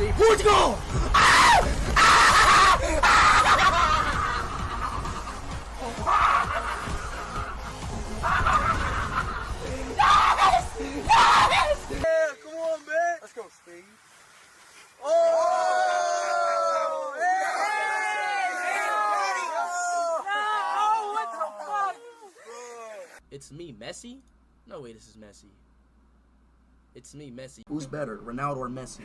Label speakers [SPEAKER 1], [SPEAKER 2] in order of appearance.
[SPEAKER 1] Portugal!
[SPEAKER 2] Yeah, come on, man. Let's go, Steve. Oh!
[SPEAKER 1] What the fuck? It's me, Messi? No way, this is Messi. It's me, Messi. Who's better, Ronaldo or Messi?